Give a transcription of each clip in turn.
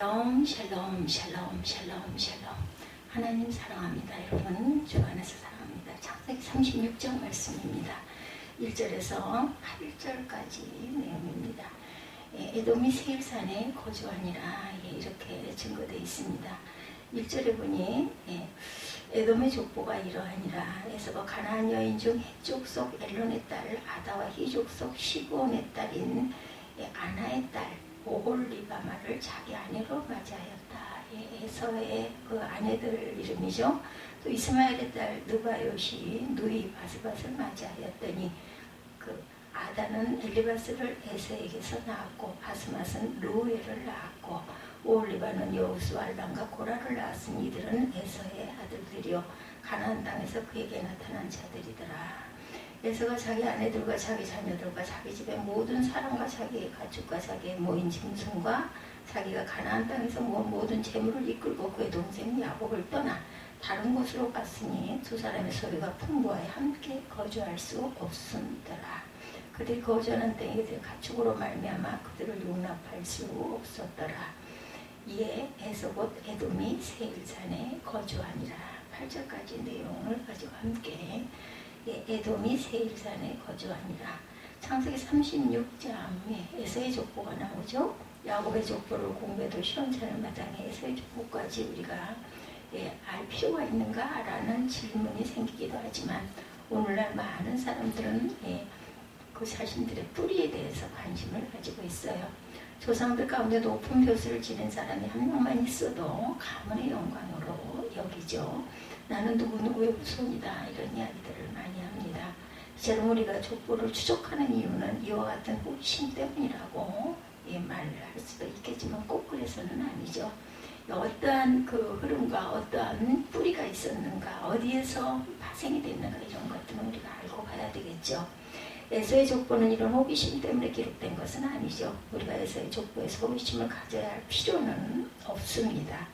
샬롬 샬롬 샬롬 샬롬 샬롬. 하나님 사랑합니다. 여러분 주 안에서 사랑합니다. 창세기 36장 말씀입니다. 1절에서 11절까지 내용입니다. 에돔이 세일산에 거주하니라 이렇게 증거되어 있습니다. 1절에 보니 에돔의 족보가 이러하니라. 에서가 가나안 여인 중 헷족 속 엘론의 딸 아다와 히족 속 시브온의 딸인 아나의 딸 오홀리바마를 자기 아내로 맞이하였다. 에서의 그 아내들 이름이죠. 또 이스마엘의 딸 느바요시 누이 바스밧을 맞이하였더니 그 아다는 엘리바스를 에서에게서 낳았고 바스밧은 루엘을 낳았고 오홀리바는 여우수와 알람과 고라를 낳았으니 이들은 에서의 아들들이요 가나안 땅에서 그에게 나타난 자들이더라. 에서가 자기 아내들과 자기 자녀들과 자기 집의 모든 사람과 자기의 가축과 자기의 모인 짐승과 자기가 가나안 땅에서 모은 모든 재물을 이끌고 그의 동생 야곱을 떠나 다른 곳으로 갔으니 두 사람의 소유가 풍부하여 함께 거주할 수 없음더라. 그들이 거주하는 땅에 그들의 가축으로 말미암아 그들을 용납할 수 없었더라. 이에 에서 곧 에돔이 세일산에 거주하니라. 8절까지 내용을 가지고 함께 에돔이 세일산에 거주하니라. 창세기 36장에 에서의 족보가 나오죠. 야곱의 족보를 공부해도 시원찮을 마당에 에서의 족보까지 우리가 알 필요가 있는가라는 질문이 생기기도 하지만 오늘날 많은 사람들은 그 자신들의 뿌리에 대해서 관심을 가지고 있어요. 조상들 가운데 높은 벼슬을 지닌 사람이 한 명만 있어도 가문의 영광으로 여기죠. 나는 누구누구의 후손이다 이런 이야기들을 많이 합니다. 이처럼 우리가 족보를 추적하는 이유는 이와 같은 호기심 때문이라고 말을 할 수도 있겠지만 꼭 그래서는 아니죠. 어떠한 그 흐름과 어떠한 뿌리가 있었는가, 어디에서 파생이 됐는가 이런 것들은 우리가 알고 봐야 되겠죠. 에서의 족보는 이런 호기심 때문에 기록된 것은 아니죠. 우리가 에서의 족보에서 호기심을 가져야 할 필요는 없습니다.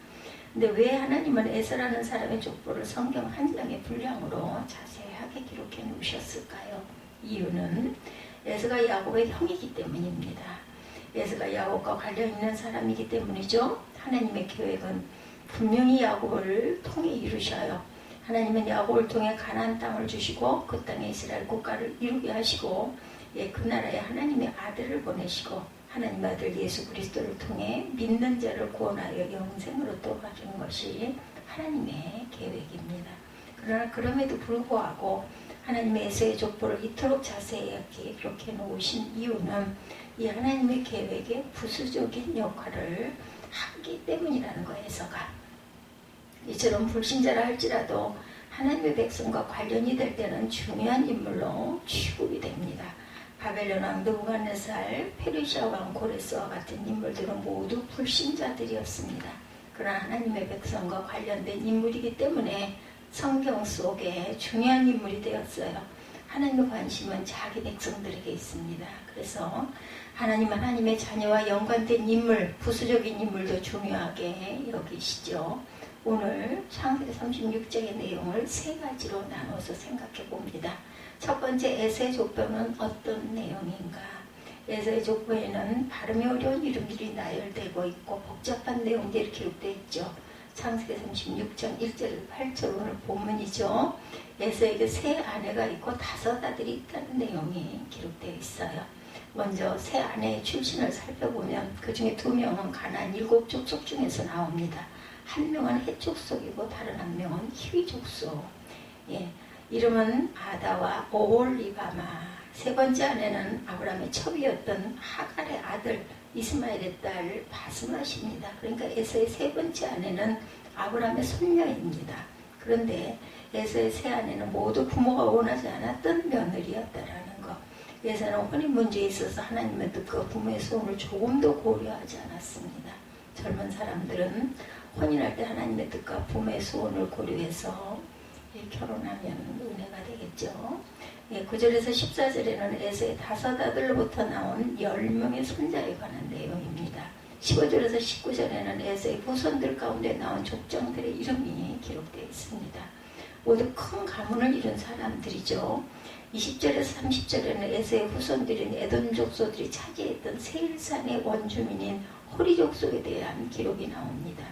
근데 왜 하나님은 에서라는 사람의 족보를 성경 한 장의 분량으로 자세하게 기록해 놓으셨을까요? 이유는 에서가 야곱의 형이기 때문입니다. 에서가 야곱과 관련 있는 사람이기 때문이죠. 하나님의 계획은 분명히 야곱을 통해 이루셔요. 하나님은 야곱을 통해 가나안 땅을 주시고 그 땅에 이스라엘 국가를 이루게 하시고 그 나라에 하나님의 아들을 보내시고 하나님의 아들 예수 그리스도를 통해 믿는 자를 구원하여 영생으로 또 가주는 것이 하나님의 계획입니다. 그러나 그럼에도 불구하고 하나님의 에서의 족보를 이토록 자세하게 기록해 놓으신 이유는 이 하나님의 계획에 부수적인 역할을 하기 때문이라는 거예요. 에서가 이처럼 불신자라 할지라도 하나님의 백성과 관련이 될 때는 중요한 인물로 취급이 됩니다. 바벨론 왕 느부갓네살, 페르시아 왕 고레스와 같은 인물들은 모두 불신자들이었습니다. 그러나 하나님의 백성과 관련된 인물이기 때문에 성경 속에 중요한 인물이 되었어요. 하나님의 관심은 자기 백성들에게 있습니다. 그래서 하나님은 하나님의 자녀와 연관된 인물, 부수적인 인물도 중요하게 여기시죠. 오늘 창세기 36장의 내용을 세 가지로 나눠서 생각해 봅니다. 첫 번째, 에서의 족보는 어떤 내용인가? 에서의 족보에는 발음이 어려운 이름들이 나열되고 있고 복잡한 내용들이 기록되어 있죠. 창세기 36장 1절 8절 오늘 본문이죠. 에서에게 세 아내가 있고 5 아들이 있다는 내용이 기록되어 있어요. 먼저 세 아내의 출신을 살펴보면 그 중에 2명은 가나안 7 족속 중에서 나옵니다. 한 명은 헷 족속이고 다른 한 명은 히위 족속. 이름은 아다와 오홀리바마. 세 번째 아내는 아브라함의 첩이었던 하갈의 아들 이스마엘의 딸 바스밧입니다. 그러니까 에서의 세 번째 아내는 아브라함의 손녀입니다. 그런데 에서의 세 아내는 모두 부모가 원하지 않았던 며느리였다라는 것. 에서는 혼인 문제에 있어서 하나님의 뜻과 부모의 소원을 조금도 고려하지 않았습니다. 젊은 사람들은 혼인할 때 하나님의 뜻과 부모의 소원을 고려해서 결혼하면 은혜가 되겠죠. 9절에서 14절에는 에서의 5 아들로부터 나온 10명의 손자에 관한 내용입니다. 15절에서 19절에는 에서의 후손들 가운데 나온 족장들의 이름이 기록되어 있습니다. 모두 큰 가문을 이룬 사람들이죠. 20절에서 30절에는 에서의 후손들인 에돔 족속들이 차지했던 세일산의 원주민인 호리 족속에 대한 기록이 나옵니다.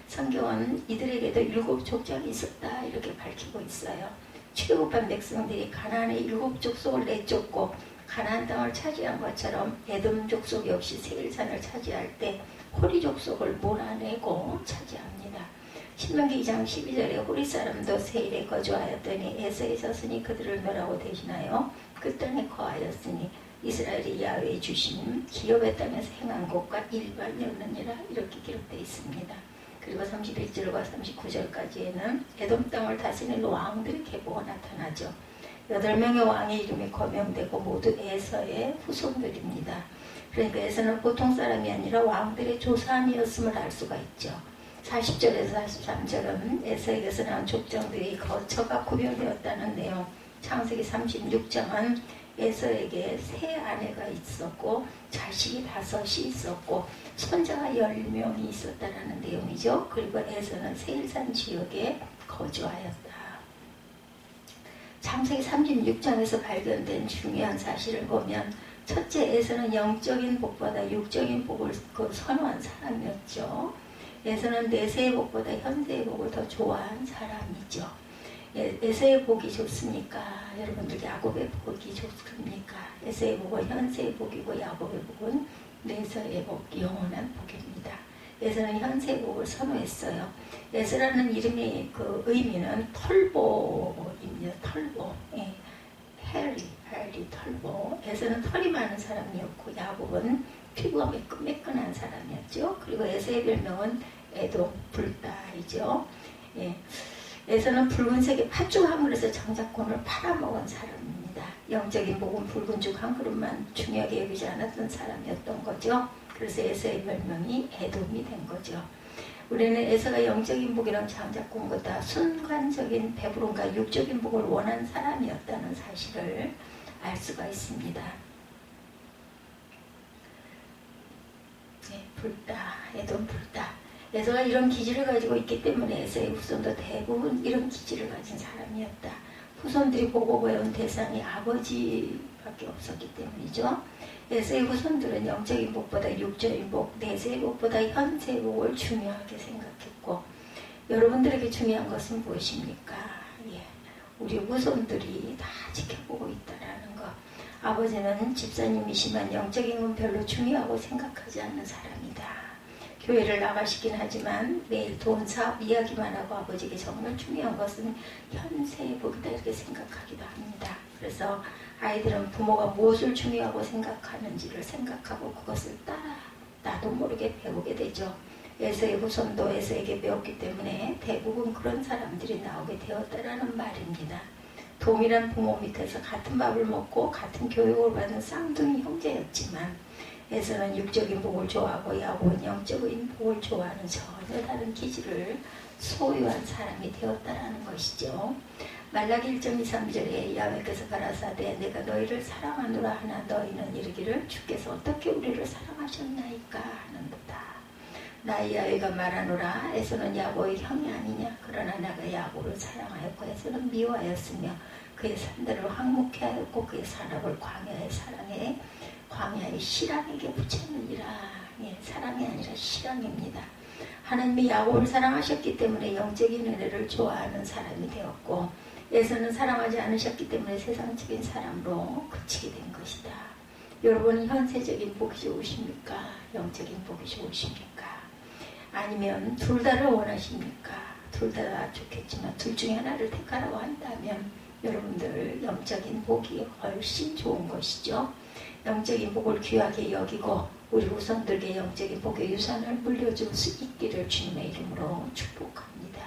성경은 이들에게도 7 족장이 있었다 이렇게 밝히고 있어요. 출애굽한 백성들이 가나안의 7 족속을 내쫓고 가나안 땅을 차지한 것처럼 에돔 족속 역시 세일산을 차지할 때 호리 족속을 몰아내고 차지합니다. 신명기 2장 12절에 호리 사람도 세일에 거주하였더니 에서에 섰으니 그들을 멸하고 대신하여 그 땅에 거하였으니 이스라엘이 야훼의 주신 기업의 땅에서 행한 것과 일반이었느니라 이렇게 기록되어 있습니다. 그리고 31절과 39절까지에는 에돔 땅을 다스리는 왕들의 계보가 나타나죠. 8명의 왕의 이름이 거명되고 모두 에서의 후손들입니다. 그러니까 에서는 보통 사람이 아니라 왕들의 조상이었음을 알 수가 있죠. 40절에서 43절은 에서에게서 나온 족장들이 거처가 구별되었다는 내용. 창세기 36장은 에서에게 세 아내가 있었고 자식이 5이 있었고 손자가 10명이 있었다라는 내용이죠. 그리고 에서는 세일산 지역에 거주하였다. 창세기 36장에서 발견된 중요한 사실을 보면 첫째, 에서는 영적인 복보다 육적인 복을 선호한 사람이었죠. 에서는 내세의 복보다 현세의 복을 더 좋아한 사람이죠. 에서의 복이 좋습니까? 여러분들 야곱의 복이 좋습니까? 에서의 복은 현세의 복이고 야곱의 복은 내세의 복, 영원한 복입니다. 에서는 현세의 복을 선호했어요. 에서라는 이름의 그 의미는 털보입니다. 털보. 예. 해리, 털보. 에서는 털이 많은 사람이었고 야곱은 피부가 매끈매끈한 사람이었죠. 그리고 에서의 별명은 에돔, 불다이죠. 예. 에서는 붉은색의 팥죽 한 그릇에 장자권을 팔아먹은 사람입니다. 영적인 복은 붉은 죽 한 그릇만 중요하게 여기지 않았던 사람이었던 거죠. 그래서 에서의 별명이 에돔이 된 거죠. 우리는 에서가 영적인 복이랑 장자권보다 순간적인 배부름과 육적인 복을 원한 사람이었다는 사실을 알 수가 있습니다. 네, 불다, 에돔 불다. 에서가 이런 기질을 가지고 있기 때문에 에서의 후손도 대부분 이런 기질을 가진 사람이었다. 후손들이 보고 배운 대상이 아버지밖에 없었기 때문이죠. 에서의 후손들은 영적인 복보다 육적인 복, 내세의 복보다 현세의 복을 중요하게 생각했고 여러분들에게 중요한 것은 무엇입니까? 예, 우리 후손들이 다 지켜보고 있다라는 것. 아버지는 집사님이시지만 영적인 건 별로 중요하고 생각하지 않는 사람이다. 교회를 나가시긴 하지만 매일 돈, 사업 이야기만 하고 아버지에게 정말 중요한 것은 현세의 복이다 이렇게 생각하기도 합니다. 그래서 아이들은 부모가 무엇을 중요하고 생각하는지를 생각하고 그것을 따라 나도 모르게 배우게 되죠. 에서의 후손도 에서에게 배웠기 때문에 대부분 그런 사람들이 나오게 되었다라는 말입니다. 동일한 부모 밑에서 같은 밥을 먹고 같은 교육을 받은 쌍둥이 형제였지만 에서는 육적인 복을 좋아하고 야곱은 영적인 복을 좋아하는 전혀 다른 기질을 소유한 사람이 되었다라는 것이죠. 말라기 1장 2, 3절에 야훼께서 가라사대 내가 너희를 사랑하노라 하나 너희는 이르기를 주께서 어떻게 우리를 사랑하셨나이까 하는도다. 나 야훼가 말하노라 에서는 야곱의 형이 아니냐. 그러나 내가 야곱을 사랑하였고 에서는 미워하였으며 그의 산들을 황무케 하였고 그의 산업을 광야의 사랑에 광야의 실랑에게 붙였느니라. 예, 사랑이 아니라 실랑입니다. 하나님이 야곱을 사랑하셨기 때문에 영적인 은혜를 좋아하는 사람이 되었고 에서는 사랑하지 않으셨기 때문에 세상적인 사람으로 그치게 된 것이다. 여러분은 현세적인 복이 좋으십니까? 영적인 복이 좋으십니까? 아니면 둘 다를 원하십니까? 둘 다 좋겠지만 둘 중에 하나를 택하라고 한다면 여러분들 영적인 복이 훨씬 좋은 것이죠. 영적인 복을 귀하게 여기고 우리 후손들에게 영적인 복의 유산을 물려줄 수 있기를 주님의 이름으로 축복합니다.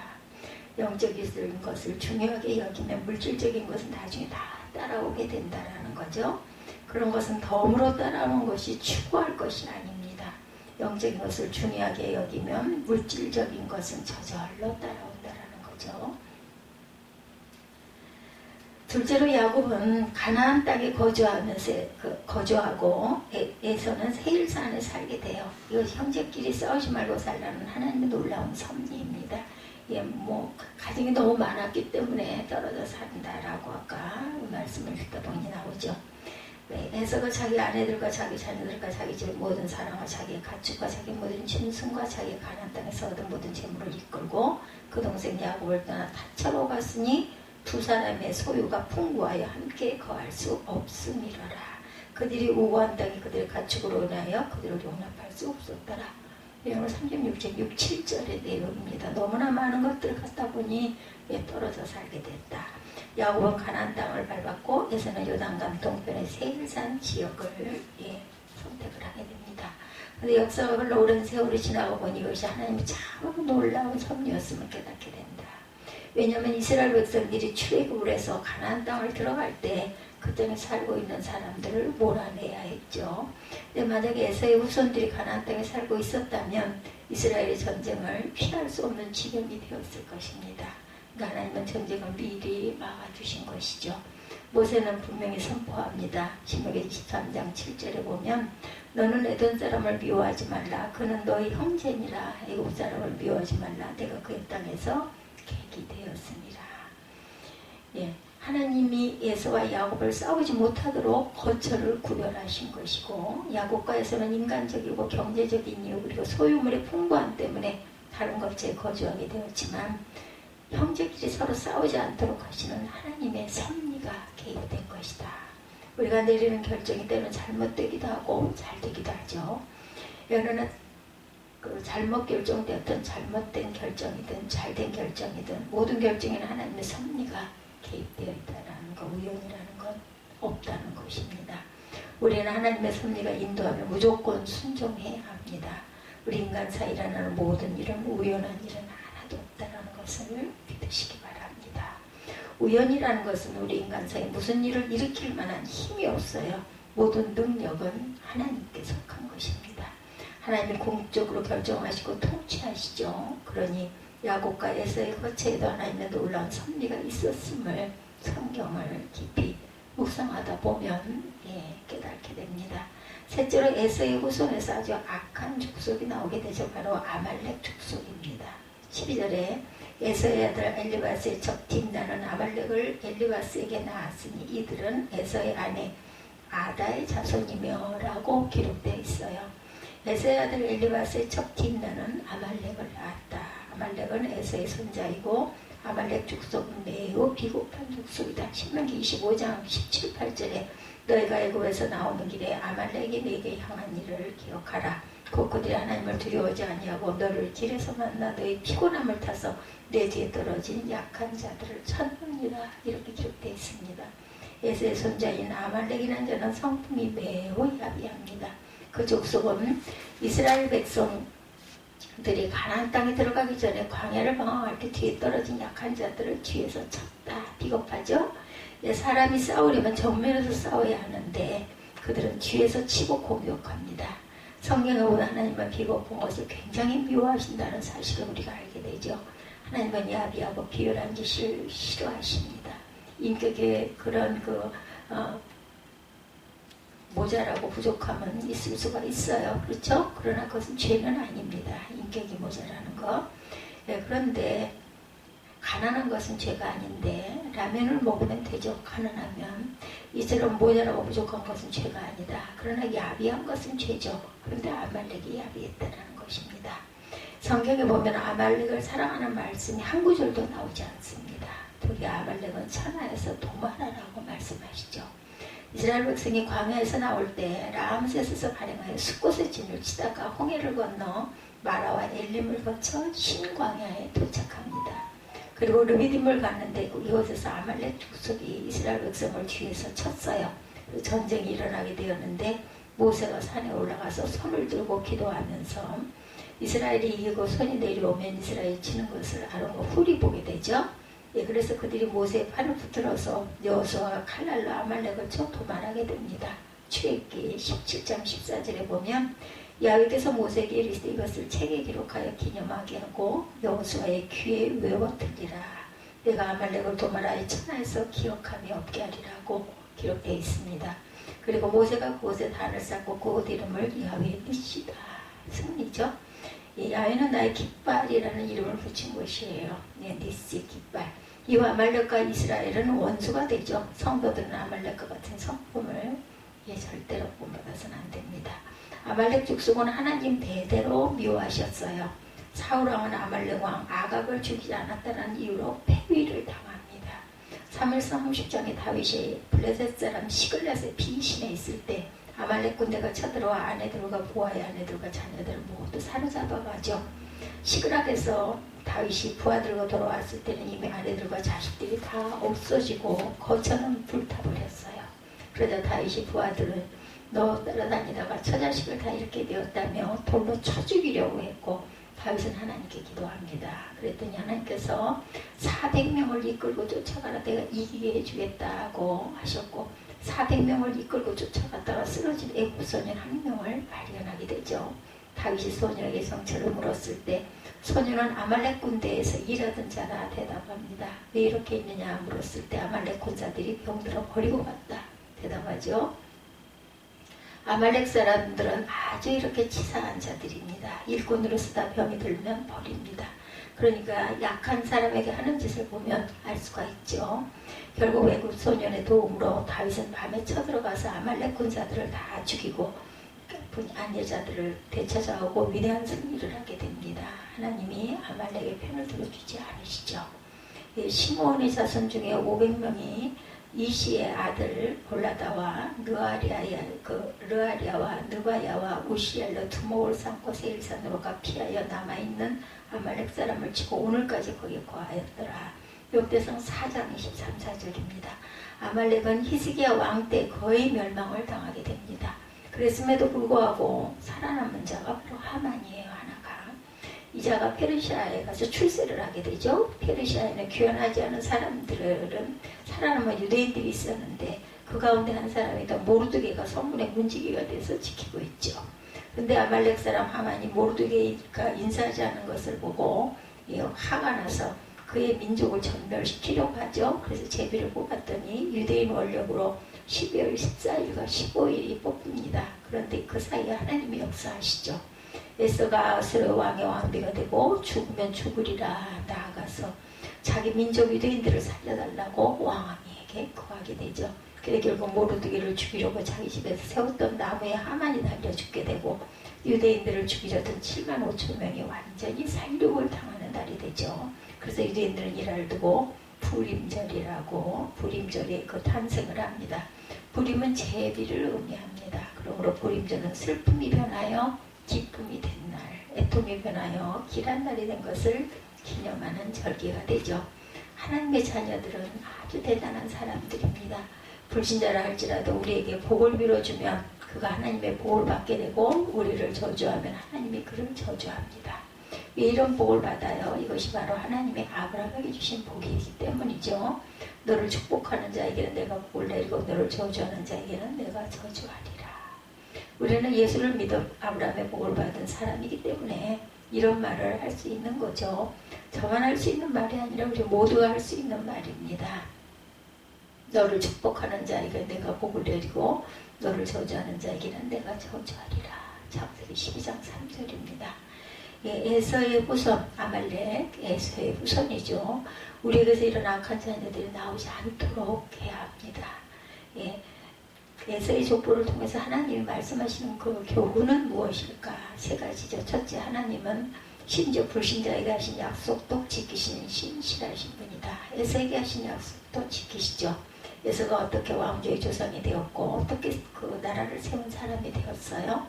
영적인 것을 중요하게 여기면 물질적인 것은 나중에 다 따라오게 된다는 거죠. 그런 것은 덤으로 따라오는 것이 추구할 것이 아닙니다. 영적인 것을 중요하게 여기면 물질적인 것은 저절로 따라온다는 거죠. 둘째로 야곱은 가나안 땅에 거주하고 에서는 세일산에 살게 돼요. 이거 형제끼리 싸우지 말고 살라는 하나님의 놀라운 섭리입니다. 예, 가정이 너무 많았기 때문에 떨어져 산다라고 아까 말씀을 듣다 보니 나오죠. 네, 에서가 자기 아내들과 자기 자녀들과 자기 집 모든 사랑과 자기의 가축과 자기 모든 짐승과 자기의 가나안 땅에서 얻은 모든 재물을 이끌고 그 동생 야곱을 떠나 타처로 갔으니 두 사람의 소유가 풍부하여 함께 거할 수 없음이로라. 그들이 우고한 땅이 그들의 가축으로 인하여 그들을 용납할 수 없었더라. 이런 36절, 6, 7절의 내용입니다. 너무나 많은 것들을 갖다 보니 떨어져 살게 됐다. 야곱은 가나안 땅을 밟았고 에서는 요단강 동편의 세일산 지역을 선택을 하게 됩니다. 그런데 역사가 흘러 오랜 세월이 지나고 보니 이것이 하나님의 참 놀라운 섭리였음을 깨닫게 된다. 왜냐하면 이스라엘 백성들이 출애굽을 해서 가나안 땅을 들어갈 때 그 땅에 살고 있는 사람들을 몰아내야 했죠. 근데 만약에 에서의 후손들이 가나안 땅에 살고 있었다면 이스라엘의 전쟁을 피할 수 없는 지경이 되었을 것입니다. 하나님은 전쟁을 미리 막아주신 것이죠. 모세는 분명히 선포합니다. 신명기 23장 7절에 보면 너는 에돔 사람을 미워하지 말라. 그는 너희 형제니라. 애굽 사람을 미워하지 말라. 내가 그의 땅에서 객이 되었습니다. 예, 하나님이 에서와 야곱을 싸우지 못하도록 거처를 구별하신 것이고 야곱과 에서는 인간적이고 경제적인 이유 그리고 소유물의 풍부함 때문에 다른 거처에 거주하게 되었지만 형제끼리 서로 싸우지 않도록 하시는 하나님의 섭리가 개입된 것이다. 우리가 내리는 결정이 때로는 잘못되기도 하고 잘되기도 하죠. 여러는 그 잘못 결정되었던 잘못된 결정이든 잘된 결정이든 모든 결정에는 하나님의 섭리가 개입되어 있다는 것, 우연이라는 건 없다는 것입니다. 우리는 하나님의 섭리가 인도하면 무조건 순종해야 합니다. 우리 인간 사이 일어나는 모든 일은 우연한 일은 하나도 없다는 것을 믿으시기 바랍니다. 우연이라는 것은 우리 인간 사이에 무슨 일을 일으킬 만한 힘이 없어요. 모든 능력은 하나님께 속한 것입니다. 하나님이 궁극적으로 결정하시고 통치하시죠. 그러니 야곱과 에서의 거처에도 하나님의 놀라운 섭리가 있었음을 성경을 깊이 묵상하다 보면 깨닫게 됩니다. 셋째로 에서의 후손에서 아주 악한 족속이 나오게 되죠. 바로 아말렉 족속입니다. 12절에 에서의 아들 엘리바스의 적 딘다는 아말렉을 엘리바스에게 낳았으니 이들은 에서의 아내 아다의 자손이며 라고 기록되어 있어요. 에서의 아들 엘리바스의 적 딘다는 아말렉을 낳았다. 아말렉은 에서의 손자이고 아말렉 족속은 매우 비겁한 족속이다. 신명기 25장 17, 18절에 너희가 애굽에서 나오는 길에 아말렉이 내게 향한 일을 기억하라. 곧 그들이 하나님을 두려워하지 아니하고 너를 길에서 만나 너희 피곤함을 타서 내 뒤에 떨어진 약한 자들을 찾느니라. 이렇게 기록되어 있습니다. 에서의 손자인 아말렉이라는 자는 성품이 매우 야비합니다. 그 족속은 이스라엘 백성들이 가나안 땅에 들어가기 전에 광야를 방황할 때 뒤에 떨어진 약한 자들을 뒤에서 쳤다. 비겁하죠? 사람이 싸우려면 정면에서 싸워야 하는데 그들은 뒤에서 치고 공격합니다. 성경에 보면 하나님은 비겁한 것을 굉장히 미워하신다는 사실을 우리가 알게 되죠. 하나님은 야비하고 비열한 짓을 싫어하십니다. 인격에 그런 모자라고 부족함은 있을 수가 있어요. 그렇죠? 그러나 그것은 죄는 아닙니다. 인격이 모자라는 거. 그런데 가난한 것은 죄가 아닌데 라면을 먹으면 되죠. 가난하면. 이처럼 모자라고 부족한 것은 죄가 아니다. 그러나 야비한 것은 죄죠. 그런데 아말렉이 야비했다는 것입니다. 성경에 보면 아말렉을 사랑하는 말씀이 한 구절도 나오지 않습니다. 특히 아말렉은 천하에서 도마라라고 말씀하시죠. 이스라엘 백성이 광야에서 나올 때 라암세스에서 발행하여 숫곳의 진을 치다가 홍해를 건너 마라와 엘림을 거쳐 신광야에 도착합니다. 그리고 르비딤을 갔는데 이곳에서 아말렉 족속이 이스라엘 백성을 뒤에서 쳤어요. 전쟁이 일어나게 되었는데 모세가 산에 올라가서 손을 들고 기도하면서 이스라엘이 이기고 손이 내려오면 이스라엘이 치는 것을 아론과 훌이 보게 되죠. 그래서 그들이 모세의 팔을 붙들어서 여호수아가 칼날로 아말렉을 쳐 도말하게 됩니다. 출애굽기 17장 14절에 보면 야훼께서 모세에게 이르시되 이것을 책에 기록하여 기념하게 하고 여호수아의 귀에 외워들리라. 내가 아말렉을 도말하여 천하에서 기억함이 없게 하리라고 기록되어 있습니다. 그리고 모세가 그곳에 단을 쌓고 그곳 이름을 야훼 니시다. 승리죠. 야훼는 나의 깃발이라는 이름을 붙인 것이에요. 니시 깃발. 이와 아말렉과 이스라엘은 원수가 되죠. 성도들은 아말렉과 같은 성품을 절대로 본받아서는 안 됩니다. 아말렉 족속은 하나님 대대로 미워하셨어요. 사울왕은 아말렉 왕 아갑을 죽이지 않았다는 이유로 폐위를 당합니다. 3일상 30장에 다윗이 블레셋 사람 시글랏의 빙신에 있을 때 아말렉 군대가 쳐들어와 아내들과 부하의 아내들과 자녀들을 모두 사로잡아가죠. 시그락에서 다윗이 부하들과 돌아왔을 때는 이미 아내들과 자식들이 다 없어지고 거처는 불타버렸어요. 그러자 다윗이 부하들을 너 따라다니다가 처자식을 다 잃게 되었다며 돌로 쳐 죽이려고 했고 다윗은 하나님께 기도합니다. 그랬더니 하나님께서 400명을 이끌고 쫓아가라 내가 이기게 해주겠다고 하셨고 400명을 이끌고 쫓아갔다가 쓰러진 애국 소년 1명을 발견하게 되죠. 다윗이 소년에게 성처를 물었을 때 소년은 아말렉 군대에서 일하던 자라 대답합니다. 왜 이렇게 있느냐 물었을 때 아말렉 군사들이 병들어 버리고 갔다 대답하죠. 아말렉 사람들은 아주 이렇게 치사한 자들입니다. 일꾼으로 쓰다 병이 들면 버립니다. 그러니까 약한 사람에게 하는 짓을 보면 알 수가 있죠. 결국 외국 소년의 도움으로 다윗은 밤에 쳐들어가서 아말렉 군사들을 다 죽이고 아내자들을 되찾아오고 위대한 승리를 하게 됩니다. 하나님이 아말렉의 편을 들어주지 않으시죠. 시므온의 자손 중에 500명이 이시의 아들 골라다와 르아리아와 느바야와 우시엘로 두목을 삼고 세일산으로 가 피하여 남아있는 아말렉 사람을 치고 오늘까지 거기에 거하였더라. 역대상 4장 23, 4절입니다. 아말렉은 히스기야 왕 때 거의 멸망을 당하게 됩니다. 그랬음에도 불구하고 살아남은 자가 바로 하만이에요. 하나가. 이 자가 페르시아에 가서 출세를 하게 되죠. 페르시아에는 귀환하지 않은 사람들은 살아남은 유대인들이 있었는데 그 가운데 한 사람이다 모르드게가 성문의 문지기가 돼서 지키고 있죠. 근데 아말렉 사람 하만이 모르드게가 인사하지 않은 것을 보고 화가 나서 그의 민족을 전멸시키려고 하죠. 그래서 제비를 뽑았더니 유대인 원력으로 12월 14일과 15일이 뽑힙니다. 그런데 그 사이에 하나님이 역사하시죠. 에서가 아수르 왕의 왕비가 되고 죽으면 죽으리라 나아가서 자기 민족 유대인들을 살려달라고 왕에게 구하게 되죠. 그래 결국 모르드게를 죽이려고 자기 집에서 세웠던 나무에 하만이 달려 죽게 되고 유대인들을 죽이려던 7만 5천 명이 완전히 살육을 당하는 날이 되죠. 그래서 유대인들은 이날 두고 부림절이라고 부림절의 그 탄생을 합니다. 부림은 제비를 의미합니다. 그러므로 부림절은 슬픔이 변하여 기쁨이 된 날, 애통이 변하여 길한 날이 된 것을 기념하는 절기가 되죠. 하나님의 자녀들은 아주 대단한 사람들입니다. 불신자라 할지라도 우리에게 복을 빌어주면 그가 하나님의 복을 받게 되고 우리를 저주하면 하나님이 그를 저주합니다. 왜 이런 복을 받아요? 이것이 바로 하나님의 아브라함에게 주신 복이기 때문이죠. 너를 축복하는 자에게는 내가 복을 내리고 너를 저주하는 자에게는 내가 저주하리라. 우리는 예수를 믿어 아브라함의 복을 받은 사람이기 때문에 이런 말을 할 수 있는 거죠. 저만 할 수 있는 말이 아니라 우리 모두가 할 수 있는 말입니다. 너를 축복하는 자에게 내가 복을 내리고 너를 저주하는 자에게는 내가 저주하리라. 창세기 12장 3절입니다. 에서의 후손, 아말렉, 에서의 후손이죠. 우리에게서 이런 악한 자녀들이 나오지 않도록 해야 합니다. 에서의 족보를 통해서 하나님이 말씀하시는 그 교훈은 무엇일까? 세 가지죠. 첫째, 하나님은 심지어 불신자에게 하신 약속도 지키시는 신실하신 분이다. 에서에게 하신 약속도 지키시죠. 에서가 어떻게 왕조의 조상이 되었고 어떻게 그 나라를 세운 사람이 되었어요?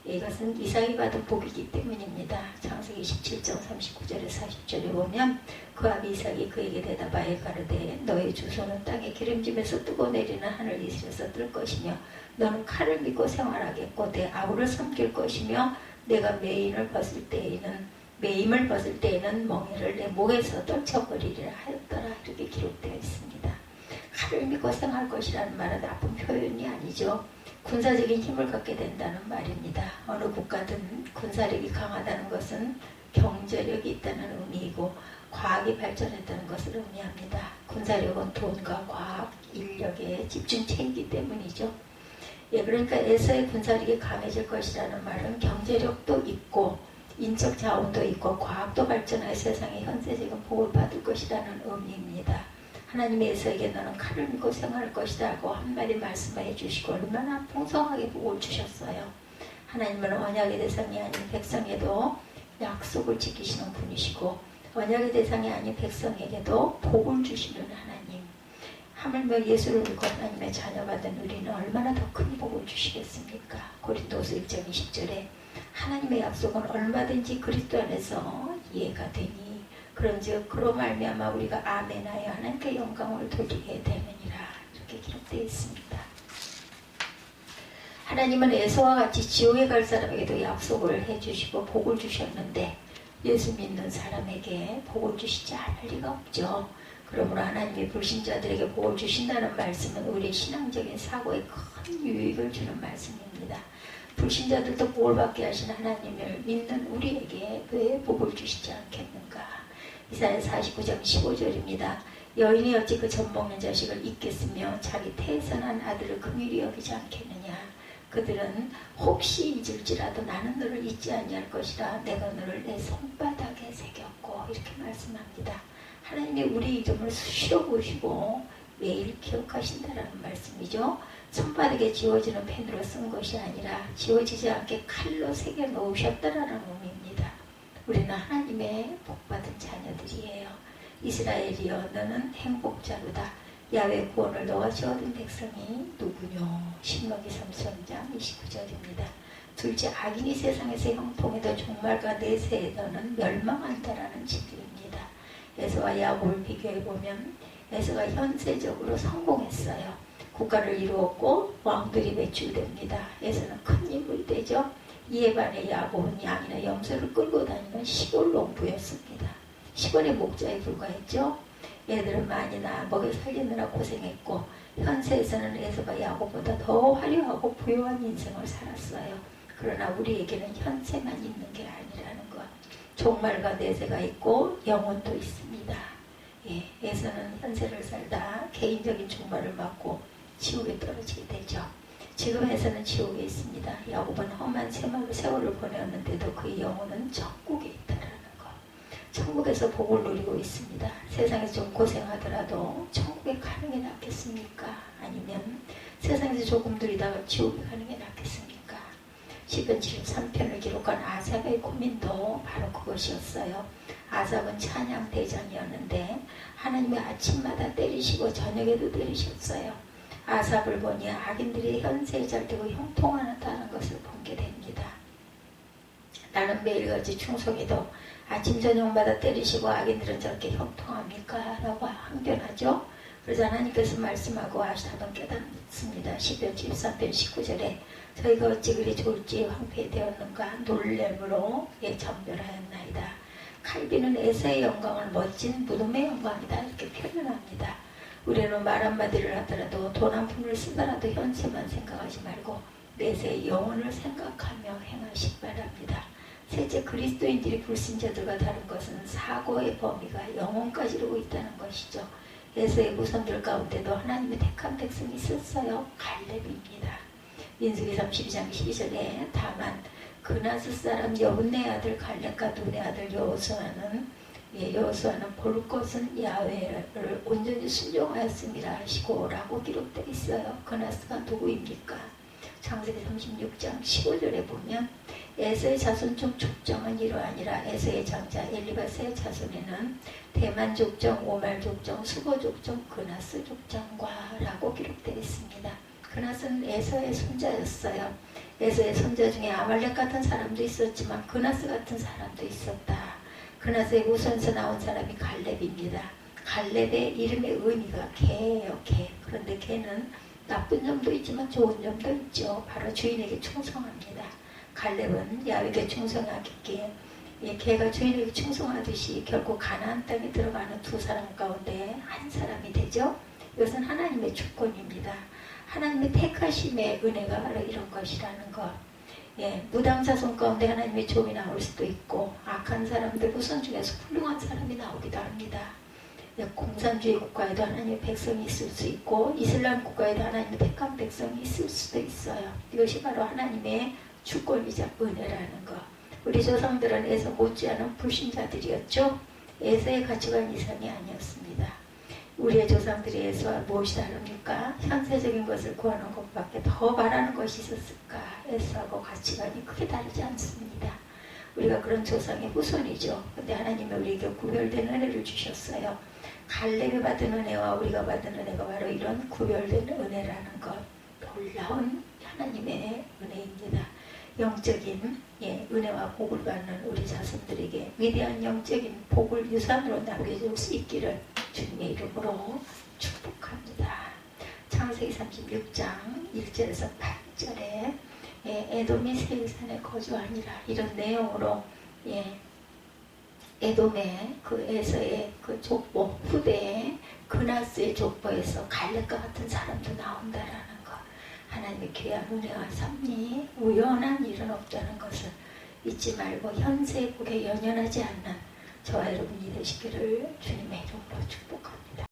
이것은 이삭이 받은 복이기 때문입니다. 창세기 17장 39절에 40절에 보면 그 아비 이삭이 그에게 대답하여 가르되 너의 주소는 땅에 기름짐에서 뜨고 내리는 하늘 이슬에서 뜰 것이며 너는 칼을 믿고 생활하겠고 내 아우를 섬길 것이며 내가 매임을 벗을 때에는 멍에를 내 목에서 떨쳐버리리라 하였더라. 이렇게 기록되어 있습니다. 칼을 믿고 생활할 것이라는 말은 나쁜 표현이 아니죠. 군사적인 힘을 갖게 된다는 말입니다. 어느 국가든 군사력이 강하다는 것은 경제력이 있다는 의미이고 과학이 발전했다는 것을 의미합니다. 군사력은 돈과 과학, 인력의 집중체이기 때문이죠. 그러니까 에서의 군사력이 강해질 것이라는 말은 경제력도 있고 인적 자원도 있고 과학도 발전하여 세상의 현세적인 복을 받을 것이라는 의미입니다. 하나님의 에서에게 너는 칼을 믿고 생활할 것이다 하고 한마디 말씀을 해주시고 얼마나 풍성하게 복을 주셨어요. 하나님은 언약의 대상이 아닌 백성에도 약속을 지키시는 분이시고 언약의 대상이 아닌 백성에게도 복을 주시는 하나님. 하물며 예수를 믿고 하나님의 자녀가 된 우리는 얼마나 더 큰 복을 주시겠습니까? 고린도서 1장 20절에 하나님의 약속은 얼마든지 그리스도 안에서 이해가 되니 그런즉 그로 말미암아 우리가 아멘하여 하나님께 영광을 돌리게 되느니라. 이렇게 기록되어 있습니다. 하나님은 에서와 같이 지옥에 갈 사람에게도 약속을 해주시고 복을 주셨는데 예수 믿는 사람에게 복을 주시지 않을 리가 없죠. 그러므로 하나님이 불신자들에게 복을 주신다는 말씀은 우리 신앙적인 사고에 큰 유익을 주는 말씀입니다. 불신자들도 복을 받게 하신 하나님을 믿는 우리에게 왜 복을 주시지 않겠는가? 이사야 49장 15절입니다. 여인이 어찌 그 젖먹는 자식을 잊겠으며 자기 태에서 난 아들을 긍휼히 여기지 않겠느냐? 그들은 혹시 잊을지라도 나는 너를 잊지 아니할 것이라 내가 너를 내 손바닥에 새겼고 이렇게 말씀합니다. 하나님이 우리 이름을 수시로 보시고 매일 기억하신다라는 말씀이죠. 손바닥에 지워지는 펜으로 쓴 것이 아니라 지워지지 않게 칼로 새겨 놓으셨다라는 의미입니다. 우리는 하나님의 복받은 자녀들이에요. 이스라엘이여 너는 행복자로다. 야외 구원을 너같이 얻은 백성이 누구뇨? 신명기 3장 29절입니다. 둘째, 악인이 세상에서 형통해도 종말과 내세에 너는 멸망한다라는 진리입니다. 에서와 야곱을 비교해보면 에서가 현세적으로 성공했어요. 국가를 이루었고 왕들이 배출됩니다. 에서는 큰 인물이 되죠. 이에 반해 야곱은 양이나 염소를 끌고 다니는 시골 농부였습니다. 시골의 목자에 불과했죠. 애들은 많이 낳아 먹여 살리느라 고생했고 현세에서는 에서가 야곱보다 더 화려하고 부유한 인생을 살았어요. 그러나 우리에게는 현세만 있는 게 아니라는 것. 종말과 내세가 있고 영혼도 있습니다. 에서는 현세를 살다 개인적인 종말을 맞고 지옥에 떨어지게 되죠. 지금 에서는 지옥에 있습니다. 야곱은 험한 세월을 보내었는데도 그의 영혼은 천국에 있다라는 것. 천국에서 복을 누리고 있습니다. 세상에서 좀 고생하더라도 천국에 가는 게 낫겠습니까? 아니면 세상에서 조금 누리다가 지옥에 가는 게 낫겠습니까? 시편 73편을 기록한 아삽의 고민도 바로 그것이었어요. 아삽은 찬양 대장이었는데 하나님의 아침마다 때리시고 저녁에도 때리셨어요. 아삽을 보니 악인들이 현세에 잘되고 형통하다는 것을 보게 됩니다. 나는 매일같이 충성해도 아침 저녁마다 때리시고 악인들은 저렇게 형통합니까? 라고 항변하죠. 그러자 하나님께서 말씀하고 아삽은 깨닫습니다. 시편 73편 19절에 저희가 어찌 그리 좋을지 황폐되었는가 놀램으로 전멸하였나이다. 칼비는 에서의 영광을 멋진 무덤의 영광이다 이렇게 표현합니다. 우리는 말 한마디를 하더라도 돈 한 푼을 쓰더라도 현세만 생각하지 말고 내세의 영혼을 생각하며 행하시기 바랍니다. 셋째, 그리스도인들이 불신자들과 다른 것은 사고의 범위가 영혼까지 이르고 있다는 것이죠. 에서의 후손들 가운데도 하나님의 택한 백성이 있었어요. 갈렙입니다. 민수기 32장 12절에 다만 그나스 사람 여분네 아들 갈렙과 눈의 아들 여호수아는 볼 것은 야훼를 온전히 순종하였음이라 하시고 라고 기록되어 있어요. 그나스가 누구입니까? 창세기 36장 15절에 보면 에서의 자손 중 족정은 이러하니라. 에서의 장자 엘리바스의 자손에는 대만 족정, 오말 족정, 수고 족정, 그나스 족장과 라고 기록되어 있습니다. 그나스는 에서의 손자였어요. 에서의 손자 중에 아말렉 같은 사람도 있었지만 그나스 같은 사람도 있었다. 그나스의 후손에서 나온 사람이 갈렙입니다. 갈렙의 이름의 의미가 개예요. 개. 그런데 개는 나쁜 점도 있지만 좋은 점도 있죠. 바로 주인에게 충성합니다. 갈렙은 야훼에게 충성하기에 개가 주인에게 충성하듯이 결국 가나안 땅에 들어가는 두 사람 가운데 한 사람이 되죠. 이것은 하나님의 주권입니다. 하나님의 택하심의 은혜가 바로 이런 것이라는 것. 무당자손 가운데 하나님의 종이 나올 수도 있고 악한 사람들 후손 중에서 훌륭한 사람이 나오기도 합니다. 공산주의 국가에도 하나님의 백성이 있을 수 있고 이슬람 국가에도 하나님의 택한 백성이 있을 수도 있어요. 이것이 바로 하나님의 주권이자 은혜라는 것. 우리 조상들은 에서 못지않은 불신자들이었죠. 에서의 가치관 이상이 아니었습니다. 우리의 조상들이 예수와 무엇이 다릅니까? 현세적인 것을 구하는 것밖에 더 바라는 것이 있었을까? 예수하고 가치관이 크게 다르지 않습니다. 우리가 그런 조상의 후손이죠. 근데 하나님이 우리에게 구별된 은혜를 주셨어요. 갈렙이 받은 은혜와 우리가 받은 은혜가 바로 이런 구별된 은혜라는 것, 놀라운 하나님의 은혜입니다. 영적인 은혜와 복을 받는 우리 자손들에게 위대한 영적인 복을 유산으로 남겨줄 수 있기를 주님의 이름으로 축복합니다. 창세기 36장 1절에서 8절에 에돔이 세일산에 거주하니라, 이런 내용으로 에돔의 그 에서의 그 족보 후대에 그나스의 족보에서 갈렙과 같은 사람도 나온다라는 것, 하나님의 귀한 은혜와 섭리, 우연한 일은 없다는 것을 잊지 말고 현세국에 연연하지 않는 저와 여러분이 되시기를 주님의 이름으로 축복합니다.